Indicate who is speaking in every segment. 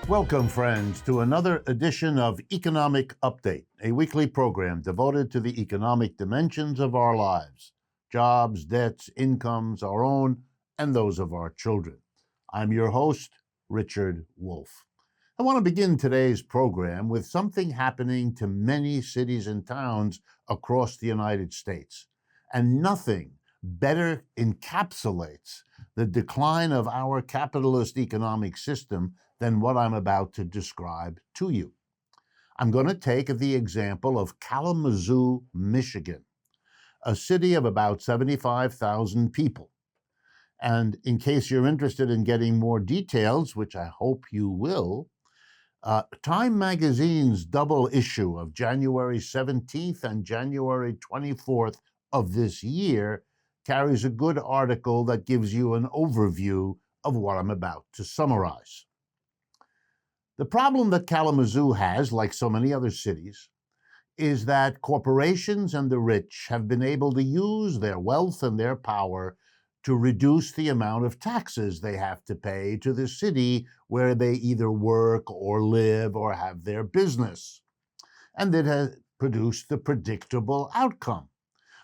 Speaker 1: Welcome, friends, to another edition of Economic Update, a weekly program devoted to the economic dimensions of our lives: jobs, debts, incomes, our own, and those of our children. I'm your host, Richard Wolff. I want to begin today's program with something happening to many cities and towns across the United States, and nothing better encapsulates the decline of our capitalist economic system than what I'm about to describe to you. I'm going to take the example of Kalamzoo, Michigan, a city of about 75,000 people. And in case you're interested in getting more details, which I hope you will, Time Magazine's double issue of January 17th and January 24th of this year carries a good article that gives you an overview of what I'm about to summarize. The problem that Kalamazoo has, like so many other cities, is that corporations and the rich have been able to use their wealth and their power to reduce the amount of taxes they have to pay to the city where they either work or live or have their business. And it has produced the predictable outcome.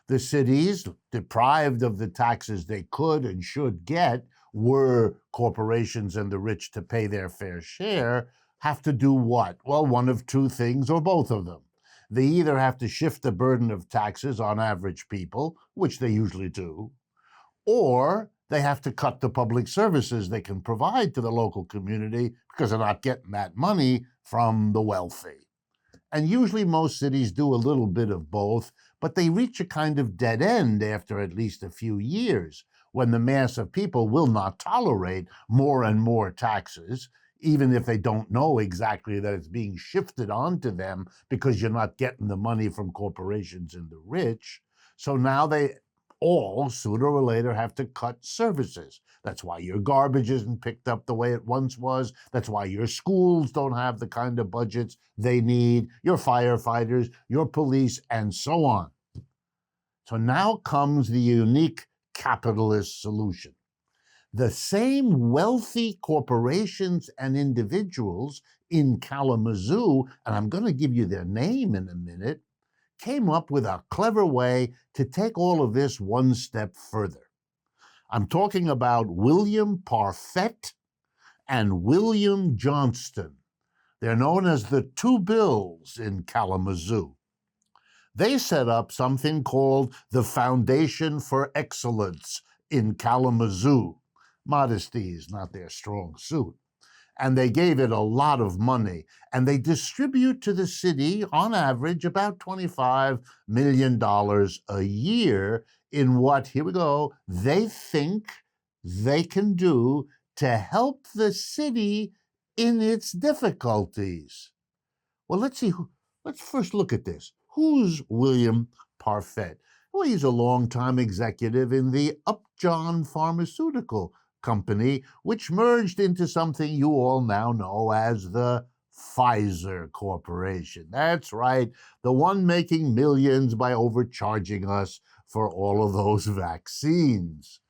Speaker 1: The cities, deprived of the taxes they could and should get, were corporations and the rich to pay their fair share, have to do what? Well, one of two things or both of them. They either have to shift the burden of taxes on average people, which they usually do, or they have to cut the public services they can provide to the local community because they're not getting that money from the wealthy. And usually most cities do a little bit of both, but they reach a kind of dead end after at least a few years when the mass of people will not tolerate more and more taxes, even if they don't know exactly that it's being shifted onto them because you're not getting the money from corporations and the rich. So now they all, sooner or later, have to cut services. That's why your garbage isn't picked up the way it once was. That's why your schools don't have the kind of budgets they need, your firefighters, your police, and so on. So now comes the unique capitalist solution. The same wealthy corporations and individuals in Kalamazoo, and I'm going to give you their name in a minute, came up with a clever way to take all of this one step further. I'm talking about William Parfett and William Johnston. They're known as the Two Bills in Kalamazoo. They set up something called the Foundation for Excellence in Kalamazoo. Modesty is not their strong suit. And they gave it a lot of money. And they distribute to the city, on average, about $25 million a year in what, here we go, they think they can do to help the city in its difficulties. Well, let's first look at this. Who's William Parfett? Well, he's a longtime executive in the Upjohn Pharmaceutical Company, which merged into something you all now know as the Pfizer Corporation. That's right, the one making millions by overcharging us for all of those vaccines.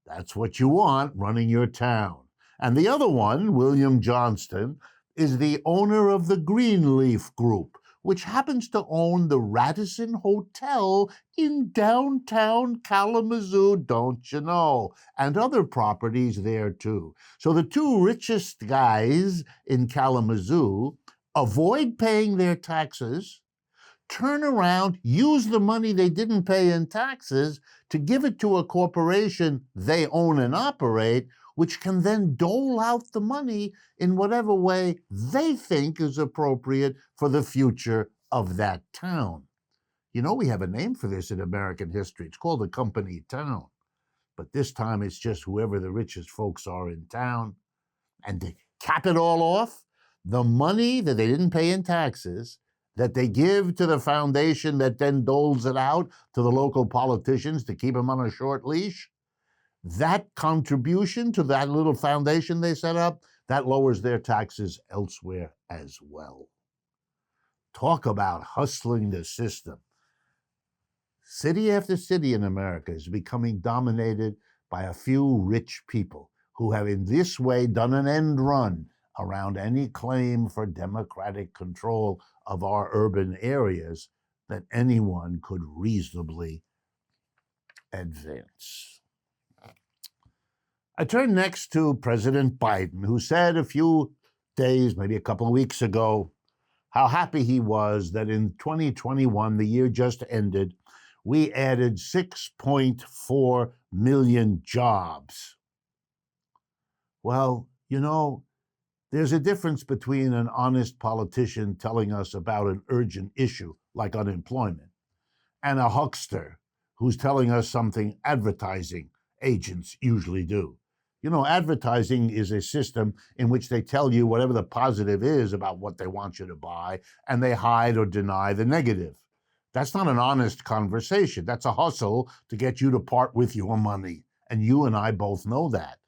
Speaker 1: That's what you want running your town. And the other one, William Johnston, is the owner of the Greenleaf Group, which happens to own the Radisson Hotel in downtown Kalamazoo, don't you know, and other properties there too. So the two richest guys in Kalamazoo avoid paying their taxes, turn around, use the money they didn't pay in taxes to give it to a corporation they own and operate, which can then dole out the money in whatever way they think is appropriate for the future of that town. You know, we have a name for this in American history. It's called a company town. But this time it's just whoever the richest folks are in town. And to cap it all off, the money that they didn't pay in taxes, that they give to the foundation that then doles it out to the local politicians to keep them on a short leash, that contribution to that little foundation they set up, that lowers their taxes elsewhere as well. Talk about hustling the system. City after city in America is becoming dominated by a few rich people who have in this way done an end run around any claim for democratic control of our urban areas that anyone could reasonably advance. I turn next to President Biden, who said a few days, maybe a couple of weeks ago, how happy he was that in 2021, the year just ended, we added 6.4 million jobs. Well, you know, there's a difference between an honest politician telling us about an urgent issue like unemployment and a huckster who's telling us something advertising agents usually do. You know, advertising is a system in which they tell you whatever the positive is about what they want you to buy, and they hide or deny the negative. That's not an honest conversation. That's a hustle to get you to part with your money. And you and I both know that.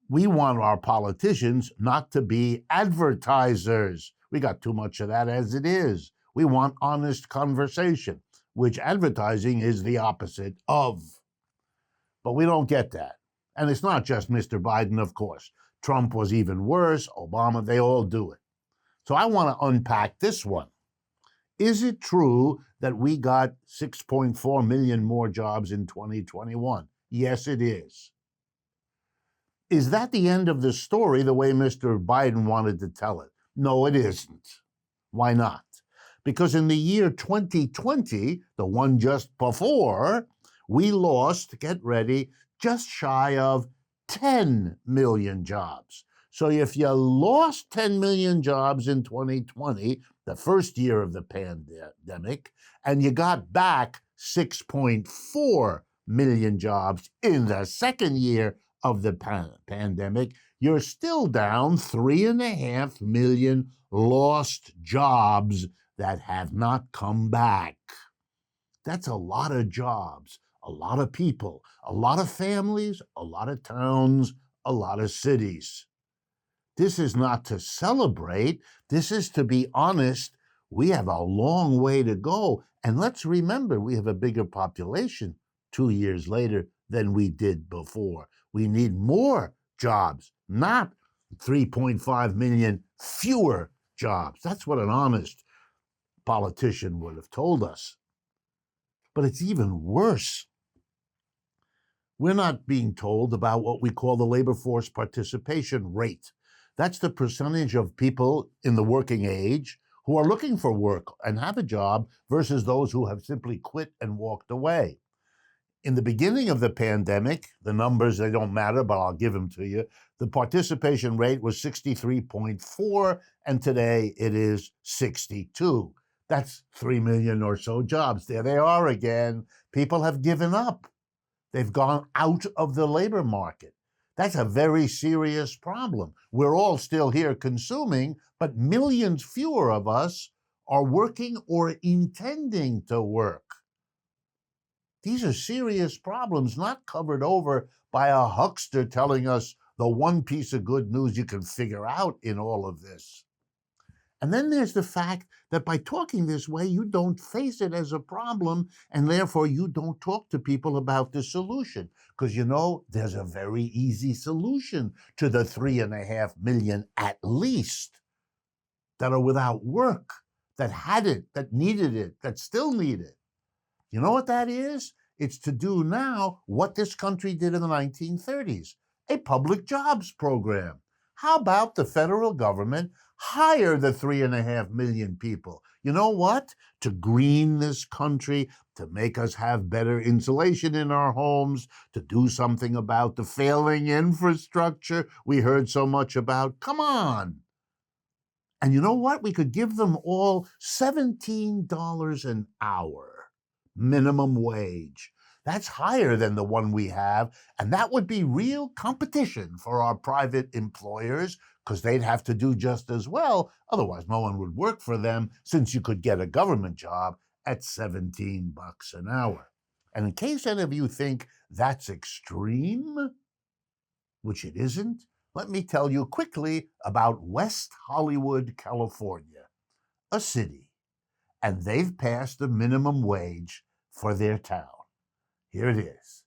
Speaker 1: We want our politicians not to be advertisers. We got too much of that as it is. We want honest conversation, which advertising is the opposite of. But we don't get that. And it's not just Mr. Biden, of course. Trump was even worse, Obama, they all do it. So I want to unpack this one. Is it true that we got 6.4 million more jobs in 2021? Yes, it is. Is that the end of the story the way Mr. Biden wanted to tell it? No, it isn't. Why not? Because in the year 2020, the one just before, we lost, get ready, just shy of 10 million jobs. So if you lost 10 million jobs in 2020, the first year of the pandemic, and you got back 6.4 million jobs in the second year of the pandemic, you're still down 3.5 million lost jobs that have not come back. That's a lot of jobs, a lot of people, a lot of families, a lot of towns, a lot of cities. This is not to celebrate. This is to be honest. We have a long way to go. And let's remember, we have a bigger population 2 years later than we did before. We need more jobs, not 3.5 million fewer jobs. That's what an honest politician would have told us. But it's even worse. We're not being told about what we call the labor force participation rate. That's the percentage of people in the working age who are looking for work and have a job versus those who have simply quit and walked away. In the beginning of the pandemic, the numbers, they don't matter, but I'll give them to you. The participation rate was 63.4, and today it is 62. That's 3 million or so jobs. There they are again. People have given up. They've gone out of the labor market. That's a very serious problem. We're all still here consuming, but millions fewer of us are working or intending to work. These are serious problems, not covered over by a huckster telling us the one piece of good news you can figure out in all of this. And then there's the fact that by talking this way, you don't face it as a problem, and therefore you don't talk to people about the solution. Because, you know, there's a very easy solution to the 3.5 million at least that are without work, that had it, that needed it, that still need it. You know what that is? It's to do now what this country did in the 1930s, a public jobs program. How about the federal government hire the 3.5 million people? You know what? To green this country, to make us have better insulation in our homes, to do something about the failing infrastructure we heard so much about. Come on. And you know what? We could give them all $17 an hour. Minimum wage. That's higher than the one we have, and that would be real competition for our private employers because they'd have to do just as well. Otherwise, no one would work for them since you could get a government job at $17 an hour. And in case any of you think that's extreme, which it isn't, let me tell you quickly about West Hollywood, California, a city. And they've passed the minimum wage for their town. Here it is,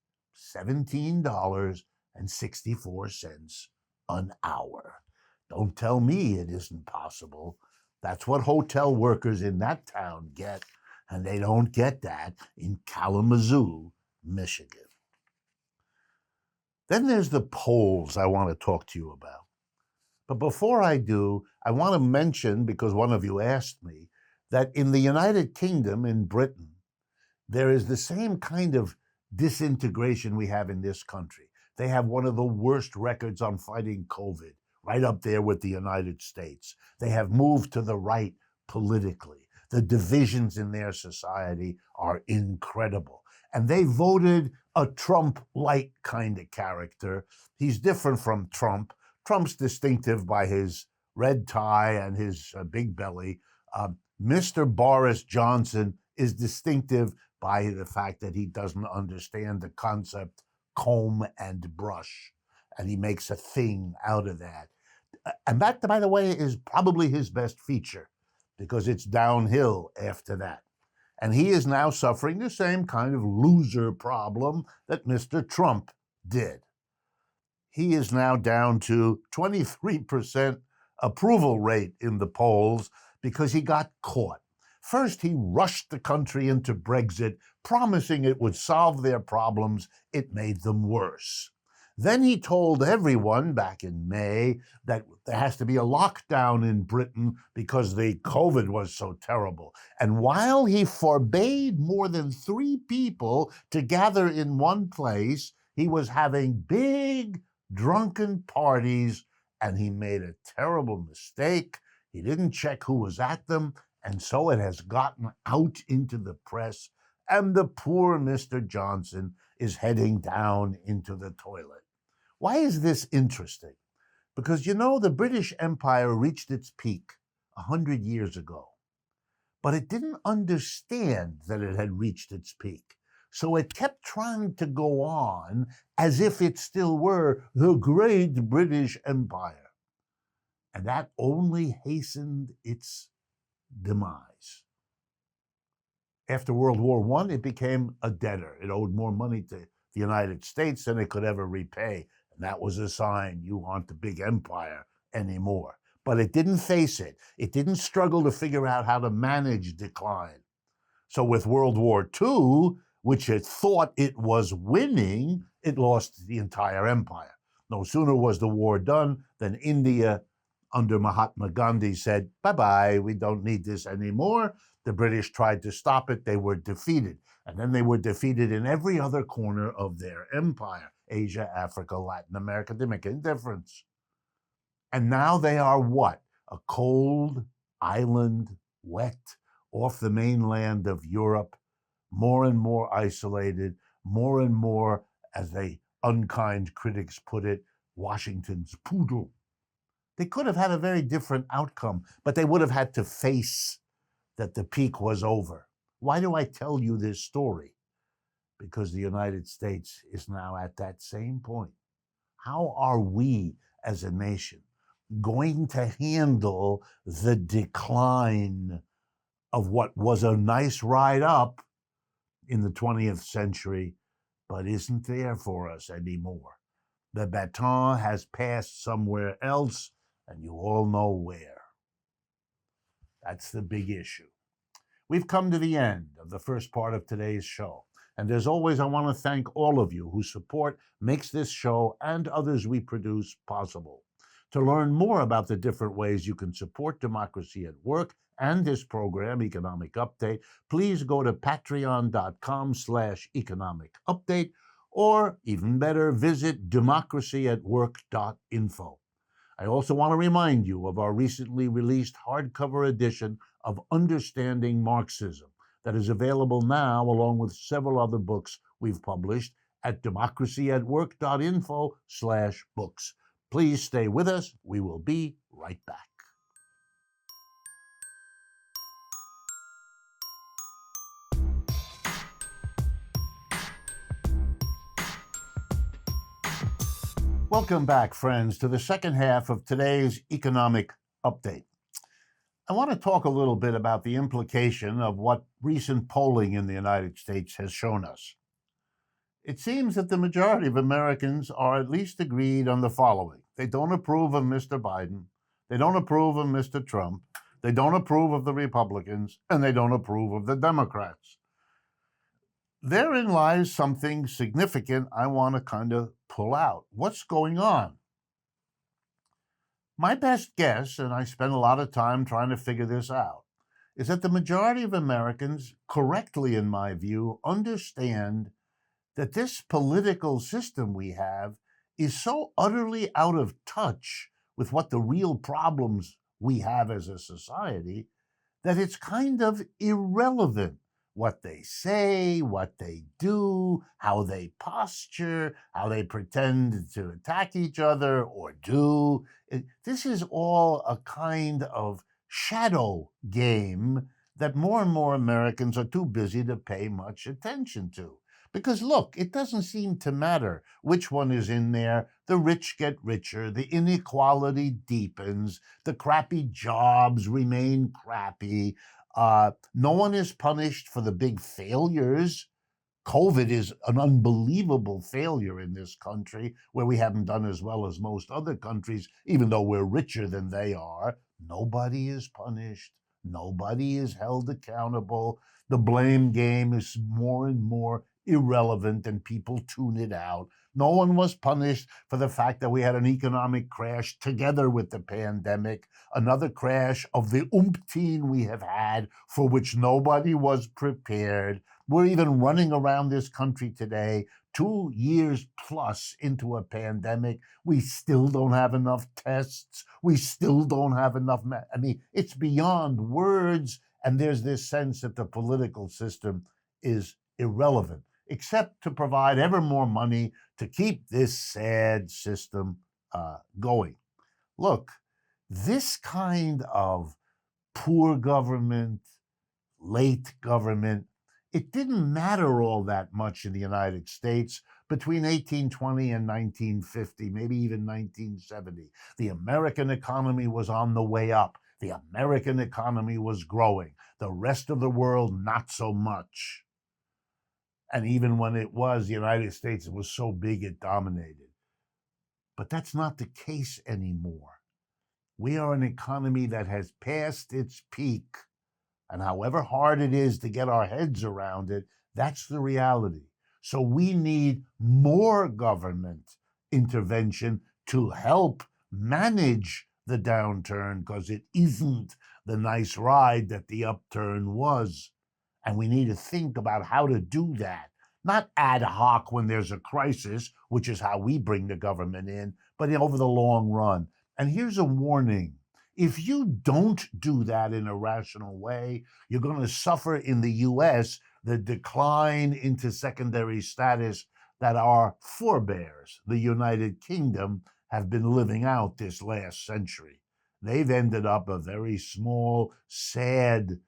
Speaker 1: $17.64 an hour. Don't tell me it isn't possible. That's what hotel workers in that town get, and they don't get that in Kalamzoo, Michigan. Then there's the polls I want to talk to you about. But before I do, I want to mention, because one of you asked me, that in the United Kingdom, in Britain, there is the same kind of disintegration we have in this country. They have one of the worst records on fighting COVID, right up there with the United States. They have moved to the right politically. The divisions in their society are incredible. And they voted a Trump-like kind of character. He's different from Trump. Trump's distinctive by his red tie and his big belly. Mr. Boris Johnson is distinctive by the fact that he doesn't understand the concept comb and brush, and he makes a thing out of that. And that, by the way, is probably his best feature, because it's downhill after that. And he is now suffering the same kind of loser problem that Mr. Trump did. He is now down to 23% approval rate in the polls because he got caught. First, he rushed the country into Brexit, promising it would solve their problems. It made them worse. Then he told everyone back in May that there has to be a lockdown in Britain because the COVID was so terrible. And while he forbade more than 3 people to gather in one place, he was having big drunken parties, and he made a terrible mistake. He didn't check who was at them, and so it has gotten out into the press, and the poor Mr. Johnson is heading down into the toilet. Why is this interesting? Because, the British Empire reached its peak 100 years ago, but it didn't understand that it had reached its peak. So it kept trying to go on as if it still were the great British Empire. And that only hastened its demise. After World War I, it became a debtor. It owed more money to the United States than it could ever repay. And that was a sign you aren't the big empire anymore. But it didn't face it. It didn't struggle to figure out how to manage decline. So with World War II, which it thought it was winning, it lost the entire empire. No sooner was the war done than India, under Mahatma Gandhi, said, bye-bye, we don't need this anymore. The British tried to stop it. They were defeated. And then they were defeated in every other corner of their empire. Asia, Africa, Latin America, they make a difference. And now they are what? A cold island, wet, off the mainland of Europe, more and more isolated, more and more, as the unkind critics put it, Washington's poodle. They could have had a very different outcome, but they would have had to face that the peak was over. Why do I tell you this story? Because the United States is now at that same point. How are we as a nation going to handle the decline of what was a nice ride up in the 20th century, but isn't there for us anymore? The baton has passed somewhere else, and you all know where. That's the big issue. We've come to the end of the first part of today's show. And as always, I want to thank all of you whose support makes this show and others we produce possible. To learn more about the different ways you can support Democracy at Work and this program, Economic Update, please go to patreon.com/economic update, or even better, visit democracyatwork.info. I also want to remind you of our recently released hardcover edition of Understanding Marxism that is available now, along with several other books we've published, at democracyatwork.info/books. Please stay with us. We will be right back. Welcome back, friends, to the second half of today's Economic Update. I want to talk a little bit about the implication of what recent polling in the United States has shown us. It seems that the majority of Americans are at least agreed on the following. They don't approve of Mr. Biden. They don't approve of Mr. Trump. They don't approve of the Republicans, and they don't approve of the Democrats. Therein lies something significant I want to kind of pull out. What's going on? My best guess, and I spent a lot of time trying to figure this out, is that the majority of Americans, correctly in my view, understand that this political system we have is so utterly out of touch with what the real problems we have as a society that it's kind of irrelevant what they say, what they do, how they posture, how they pretend to attack each other or do. This is all a kind of shadow game that more and more Americans are too busy to pay much attention to. Because look, it doesn't seem to matter which one is in there. The rich get richer, the inequality deepens, the crappy jobs remain crappy. No one is punished for the big failures. COVID is an unbelievable failure in this country where we haven't done as well as most other countries, even though we're richer than they are. Nobody is punished. Nobody is held accountable. The blame game is more and more irrelevant and people tune it out. No one was punished for the fact that we had an economic crash together with the pandemic, another crash of the umpteen we have had for which nobody was prepared. We're even running around this country today, 2 years plus into a pandemic. We still don't have enough tests. We still don't have enough. It's beyond words. And there's this sense that the political system is irrelevant, except to provide ever more money to keep this sad system going. Look, this kind of poor government, late government, it didn't matter all that much in the United States between 1820 and 1950, maybe even 1970. The American economy was on the way up. The American economy was growing. The rest of the world, not so much. And even when it was, the United States, it was so big it dominated. But that's not the case anymore. We are an economy that has passed its peak. And however hard it is to get our heads around it, that's the reality. So we need more government intervention to help manage the downturn, because it isn't the nice ride that the upturn was. And we need to think about how to do that. Not ad hoc when there's a crisis, which is how we bring the government in, but over the long run. And here's a warning. If you don't do that in a rational way, you're going to suffer in the U.S. the decline into secondary status that our forebears, the United Kingdom, have been living out this last century. They've ended up a very small, sad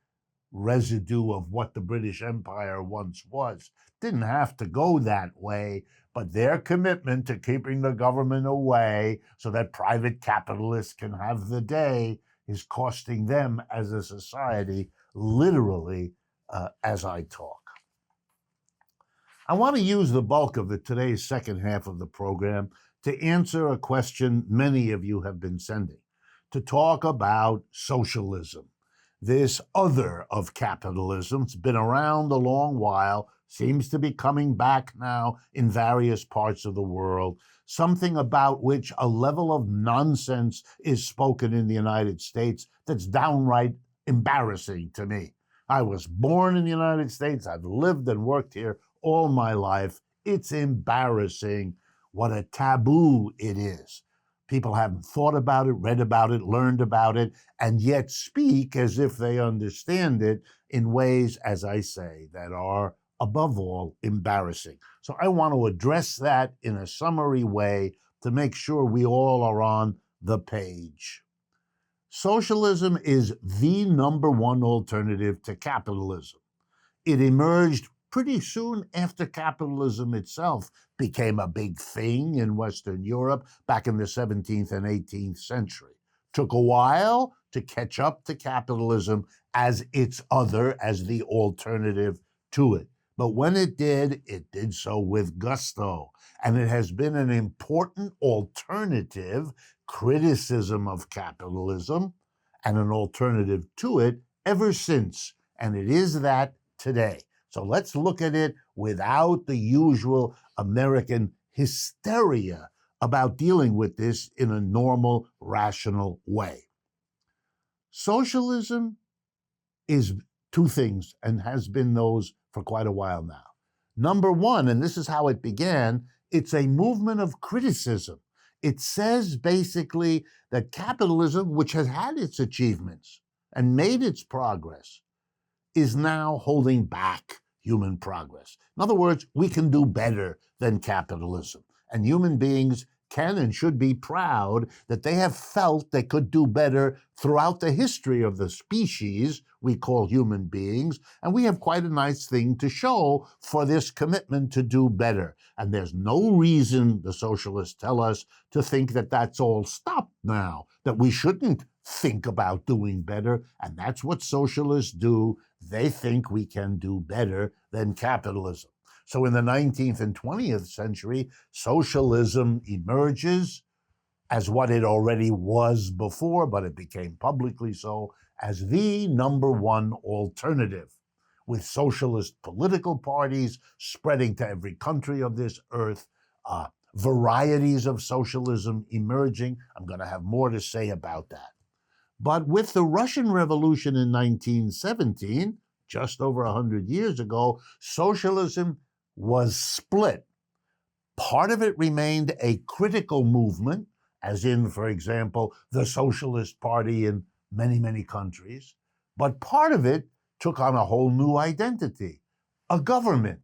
Speaker 1: residue of what the British Empire once was. Didn't have to go that way, but their commitment to keeping the government away so that private capitalists can have the day is costing them as a society, literally, as I talk. I want to use the bulk of today's second half of the program to answer a question many of you have been sending, to talk about socialism. This other of capitalism. It's been around a long while, seems to be coming back now in various parts of the world, something about which a level of nonsense is spoken in the United States that's downright embarrassing to me. I was born in the United States. I've lived and worked here all my life. It's embarrassing what a taboo it is. People haven't thought about it, read about it, learned about it, and yet speak as if they understand it in ways, as I say, that are, above all, embarrassing. So I want to address that in a summary way to make sure we all are on the page. Socialism is the number one alternative to capitalism. It emerged pretty soon after capitalism itself became a big thing in Western Europe back in the 17th and 18th century. Took a while to catch up to capitalism as its other, as the alternative to it. But when it did so with gusto. And it has been an important alternative criticism of capitalism and an alternative to it ever since. And it is that today. So let's look at it without the usual American hysteria about dealing with this in a normal, rational way. Socialism is two things and has been those for quite a while now. Number one, and this is how it began, it's a movement of criticism. It says basically that capitalism, which has had its achievements and made its progress, is now holding back human progress. In other words, we can do better than capitalism. And human beings can and should be proud that they have felt they could do better throughout the history of the species we call human beings. And we have quite a nice thing to show for this commitment to do better. And there's no reason, the socialists tell us, to think that that's all stopped now, that we shouldn't think about doing better. And that's what socialists do. They think we can do better than capitalism. So in the 19th and 20th century, socialism emerges as what it already was before, but it became publicly so, as the number one alternative, with socialist political parties spreading to every country of this earth, varieties of socialism emerging. I'm going to have more to say about that. But with the Russian Revolution in 1917, just over 100 years ago, socialism was split. Part of it remained a critical movement, as in, for example, the Socialist Party in many, many countries. But part of it took on a whole new identity, a government.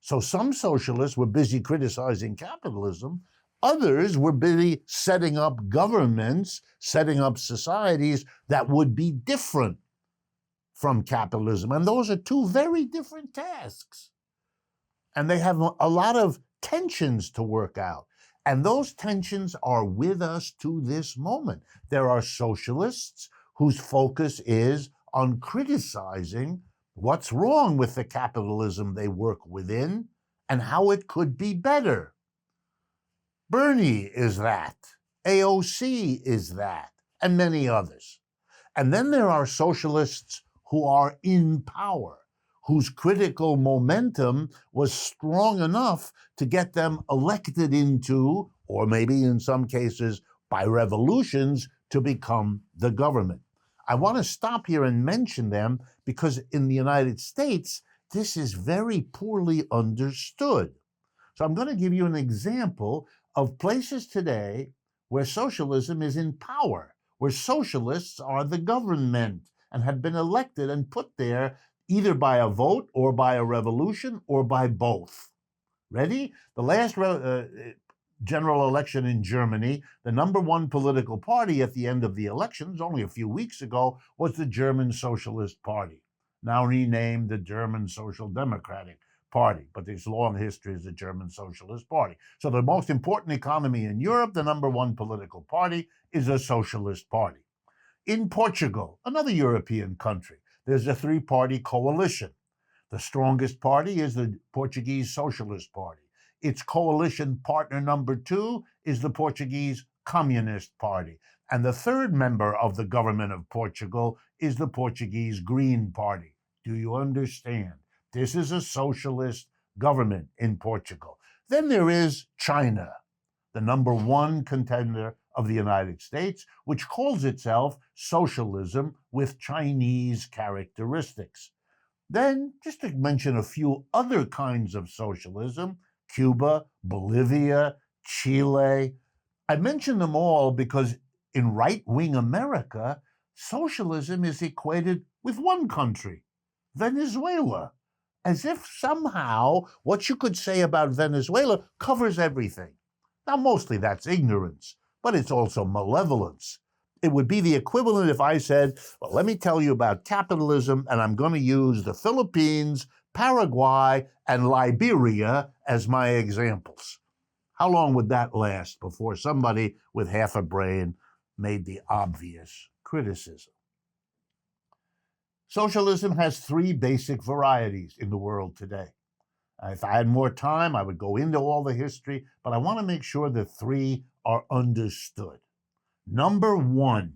Speaker 1: So some socialists were busy criticizing capitalism. Others were busy setting up governments, setting up societies that would be different from capitalism. And those are two very different tasks. And they have a lot of tensions to work out. And those tensions are with us to this moment. There are socialists whose focus is on criticizing what's wrong with the capitalism they work within and how it could be better. Bernie is that. AOC is that. And many others. And then there are socialists who are in power, whose critical momentum was strong enough to get them elected into, or maybe in some cases by revolutions, to become the government. I want to stop here and mention them because in the United States, this is very poorly understood. So I'm going to give you an example of places today where socialism is in power, where socialists are the government and have been elected and put there either by a vote or by a revolution or by both. Ready? The last general election in Germany, the number one political party at the end of the elections, only a few weeks ago, was the German Socialist Party, now renamed the German Social Democratic Party, but its long history is the German Socialist Party. So the most important economy in Europe, the number one political party, is a socialist party. In Portugal, another European country, there's a three-party coalition. The strongest party is the Portuguese Socialist Party. Its coalition partner number two is the Portuguese Communist Party. And the third member of the government of Portugal is the Portuguese Green Party. Do you understand? This is a socialist government in Portugal. Then there is China, the number one contender of the United States, which calls itself socialism with Chinese characteristics. Then, just to mention a few other kinds of socialism, Cuba, Bolivia, Chile. I mention them all because in right-wing America, socialism is equated with one country, Venezuela, as if somehow what you could say about Venezuela covers everything. Now, mostly that's ignorance, but it's also malevolence. It would be the equivalent if I said, well, let me tell you about capitalism, and I'm going to use the Philippines, Paraguay, and Liberia as my examples. How long would that last before somebody with half a brain made the obvious criticism? Socialism has three basic varieties in the world today. If I had more time, I would go into all the history, but I want to make sure the three are understood. Number one,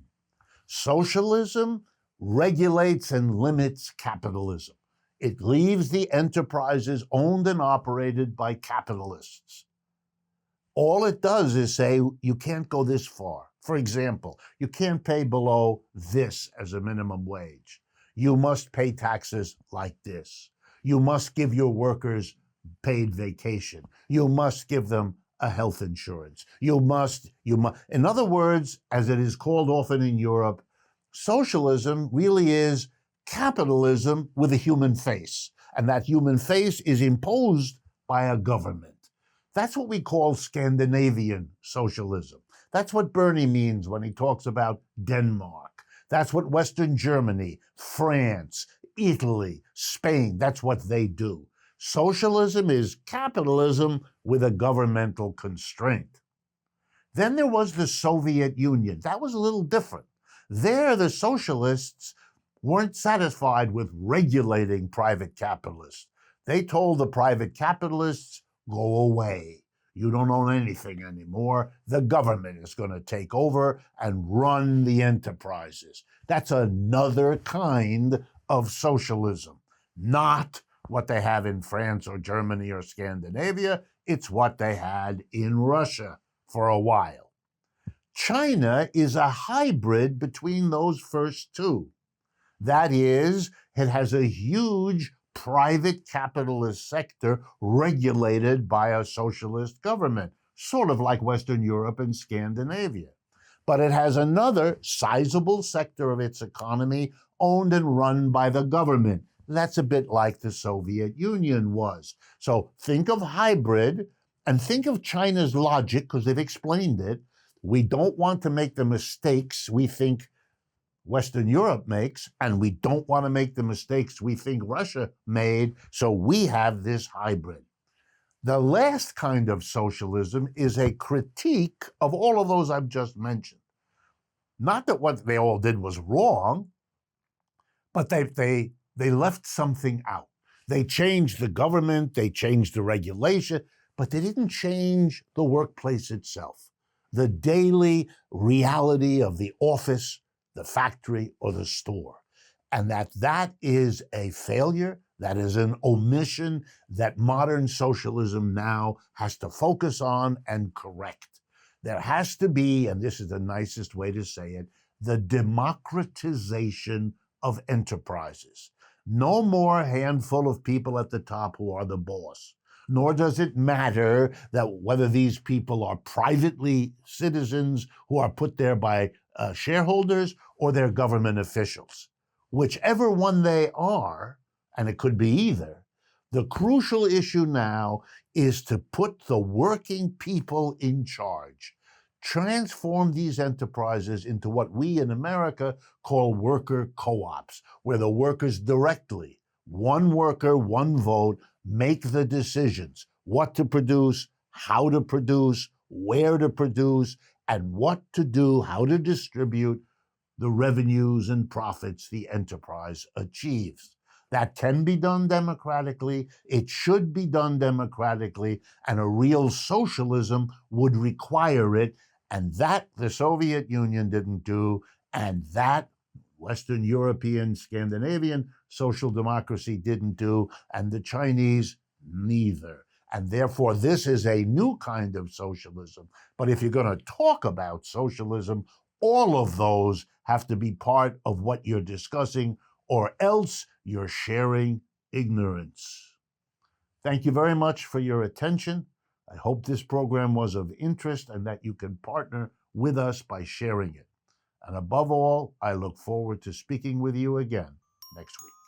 Speaker 1: socialism regulates and limits capitalism. It leaves the enterprises owned and operated by capitalists. All it does is say, you can't go this far. For example, you can't pay below this as a minimum wage. You must pay taxes like this. You must give your workers paid vacation. You must give them a health insurance. You must. In other words, as it is called often in Europe, socialism really is capitalism with a human face. And that human face is imposed by a government. That's what we call Scandinavian socialism. That's what Bernie means when he talks about Denmark. That's what Western Germany, France, Italy, Spain, that's what they do. Socialism is capitalism with a governmental constraint. Then there was the Soviet Union. That was a little different. There, the socialists weren't satisfied with regulating private capitalists. They told the private capitalists, go away. You don't own anything anymore. The government is going to take over and run the enterprises. That's another kind of socialism, not what they have in France or Germany or Scandinavia. It's what they had in Russia for a while. China is a hybrid between those first two. That is, it has a huge private capitalist sector regulated by a socialist government, sort of like Western Europe and Scandinavia. But it has another sizable sector of its economy owned and run by the government. That's a bit like the Soviet Union was. So think of hybrid and think of China's logic, because they've explained it. We don't want to make the mistakes we think Western Europe makes, and we don't want to make the mistakes we think Russia made, so we have this hybrid. The last kind of socialism is a critique of all of those I've just mentioned. Not that what they all did was wrong, but they left something out. They changed the government, they changed the regulation, but they didn't change the workplace itself, the daily reality of the office, the factory, or the store. And that is a failure, that is an omission that modern socialism now has to focus on and correct. There has to be, and this is the nicest way to say it, the democratization of enterprises. No more handful of people at the top who are the boss. Nor does it matter that whether these people are privately citizens who are put there by shareholders or they're government officials. Whichever one they are, and it could be either, the crucial issue now is to put the working people in charge. Transform these enterprises into what we in America call worker co-ops, where the workers directly, one worker, one vote, make the decisions, what to produce, how to produce, where to produce, and what to do, how to distribute the revenues and profits the enterprise achieves. That can be done democratically, it should be done democratically, and a real socialism would require it, and that the Soviet Union didn't do, and that Western European, Scandinavian social democracy didn't do, and the Chinese neither. And therefore, this is a new kind of socialism. But if you're going to talk about socialism, all of those have to be part of what you're discussing, or else you're sharing ignorance. Thank you very much for your attention. I hope this program was of interest and that you can partner with us by sharing it. And above all, I look forward to speaking with you again next week.